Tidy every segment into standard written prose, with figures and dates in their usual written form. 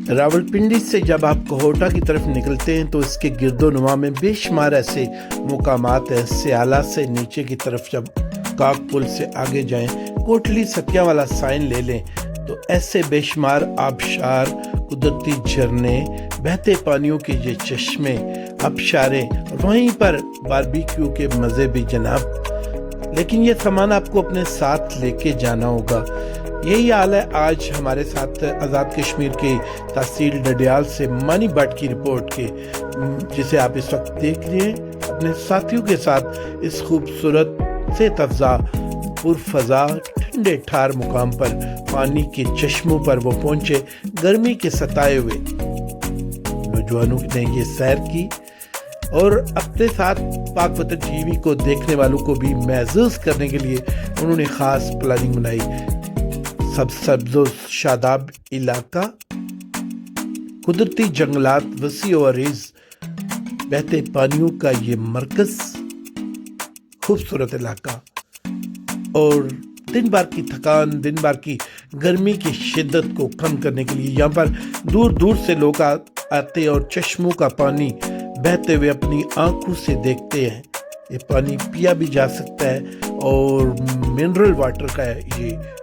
रावलपिंडी से जब आप कोहोटा की तरफ निकलते हैं तो इसके गिरदोनुमा में बेशुमार ऐसे मुकामात हैं। सियाला से नीचे की तरफ जब काक पुल से आगे जाएं, कोटली सतिया वाला साइन ले लें तो ऐसे बेशुमार आबशार, कुदरती झरने, बहते पानियों के ये चश्मे, आबशारें, वहीं पर बारबेक्यू के मज़े भी जनाब। लेकिन ये सामान आपको अपने साथ लेके जाना होगा। यही हाल है आज हमारे साथ आज़ाद कश्मीर के तहसील डडियाल से मानी भट्ट की रिपोर्ट के, जिसे आप इस वक्त देख रहे हैं अपने साथियों के साथ इस खूबसूरत से तफजा पुरफजा ठंडे ठार मुकाम पर पानी के चश्मों पर वो पहुंचे। गर्मी के सताए हुए नौजवानों ने ये सैर की और अपने साथ पाक वतन टीवी को देखने वालों को भी महसूस करने के लिए उन्होंने खास प्लानिंग बनाई। सब्ज़ो शादाब इलाका, कुदरती जंगलात, वसी और अरीज, बहते पानियों का ये मरकज, खूबसूरत इलाका और दिन भर की थकान, दिन भर की गर्मी की शिद्दत को कम करने के लिए यहाँ पर दूर दूर से लोग आते और चश्मों का पानी बहते हुए अपनी आंखों से देखते हैं। ये पानी पिया भी जा सकता है और मिनरल वाटर का है, ये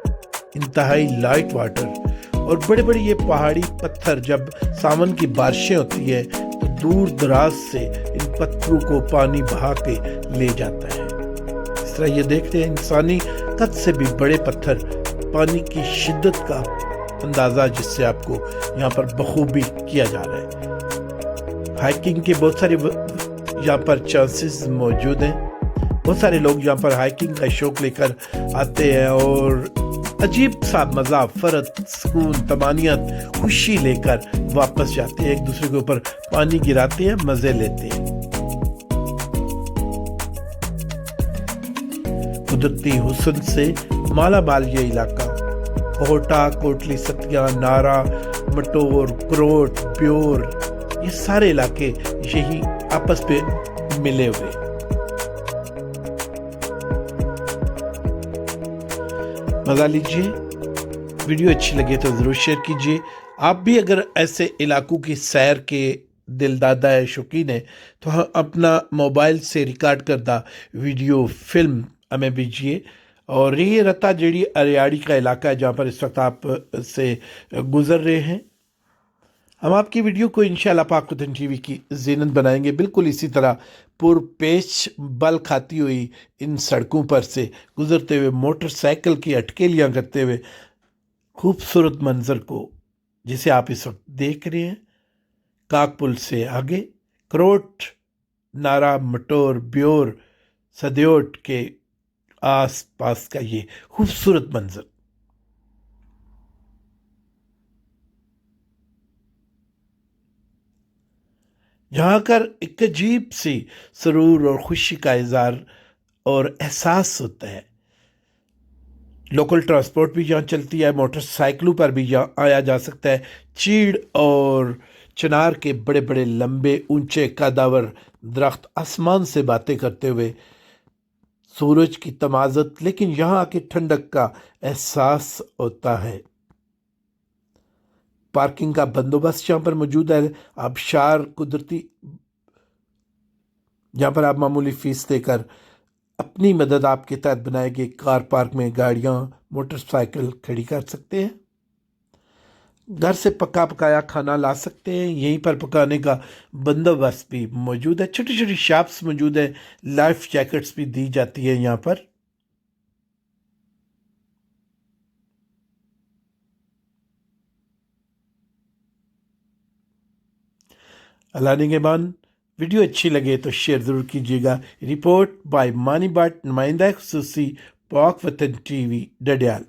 इंतहाई लाइट वाटर। और बड़े बड़े ये पहाड़ी पत्थर जब सावन की बारिशें होती है तो दूर दराज से इन पत्थरों को पानी बहा के ले जाता है। इस तरह ये देखते हैं इंसानी कद से भी बड़े पत्थर, पानी की शिद्दत का अंदाज़ा जिससे आपको यहाँ पर बखूबी किया जा रहा है। हाइकिंग के बहुत सारे यहाँ पर चांसेस मौजूद हैं। बहुत सारे लोग यहाँ पर हाइकिंग का शौक लेकर आते हैं और अजीब सा मज़ा, फरत, सुकून, तमानियत, खुशी लेकर वापस जाते हैं, एक दूसरे के ऊपर पानी गिराते हैं, मज़े लेते हैं। कुदरती हुस्न से माला माल ये इलाका, कोहोटा, कोटली सतिया, नारा, मटोर, क्रोट, ब्योर, ये सारे इलाके यही आपस पे मिले हुए। मज़ा लीजिए। वीडियो अच्छी लगे तो ज़रूर शेयर कीजिए। आप भी अगर ऐसे इलाकों की सैर के दिलदादा है, शौकीन है, तो अपना मोबाइल से रिकॉर्ड करदा वीडियो फिल्म हमें भेजिए। और ये रत्ता जेड़ी अरियाड़ी का इलाका है जहाँ पर इस वक्त आप से गुज़र रहे हैं। हम आपकी वीडियो को इंशाअल्लाह पाक वतन टीवी की ज़ीनत बनाएंगे, बिल्कुल इसी तरह पुरपेश बल खाती हुई इन सड़कों पर से गुज़रते हुए, मोटरसाइकिल की अटकेलियाँ करते हुए खूबसूरत मंज़र को जिसे आप इस वक्त देख रहे हैं। काक पुल से आगे क्रोट, नारा, मटोर, ब्योर, सदयोट के आस पास का ये खूबसूरत मंज़र। यहाँ कर एक अजीब सी सुरूर और खुशी का इज़हार और एहसास होता है। लोकल ट्रांसपोर्ट भी यहाँ चलती है, मोटरसाइकिलों पर भी यहाँ आया जा सकता है। चीड़ और चिनार के बड़े बड़े लंबे ऊंचे कदावर दरख्त आसमान से बातें करते हुए, सूरज की तमाज़त, लेकिन यहाँ आके ठंडक का एहसास होता है। पार्किंग का बंदोबस्त यहाँ पर मौजूद है। आबशार, कुदरती, यहाँ पर आप मामूली फ़ीस देकर अपनी मदद आपके तहत बनाए गए कार पार्क में गाड़ियाँ, मोटरसाइकिल खड़ी कर सकते हैं। घर से पका पकाया खाना ला सकते हैं, यहीं पर पकाने का बंदोबस्त भी मौजूद है। छोटी छोटी शॉप्स मौजूद है, लाइफ जैकेट्स भी दी जाती है यहाँ पर। अल्लाह निगहबान। वीडियो अच्छी लगे तो शेयर ज़रूर कीजिएगा। रिपोर्ट बाय मानी भट्ट, नुमाइंदा खुसूसी पाक वतन टीवी डडियाल।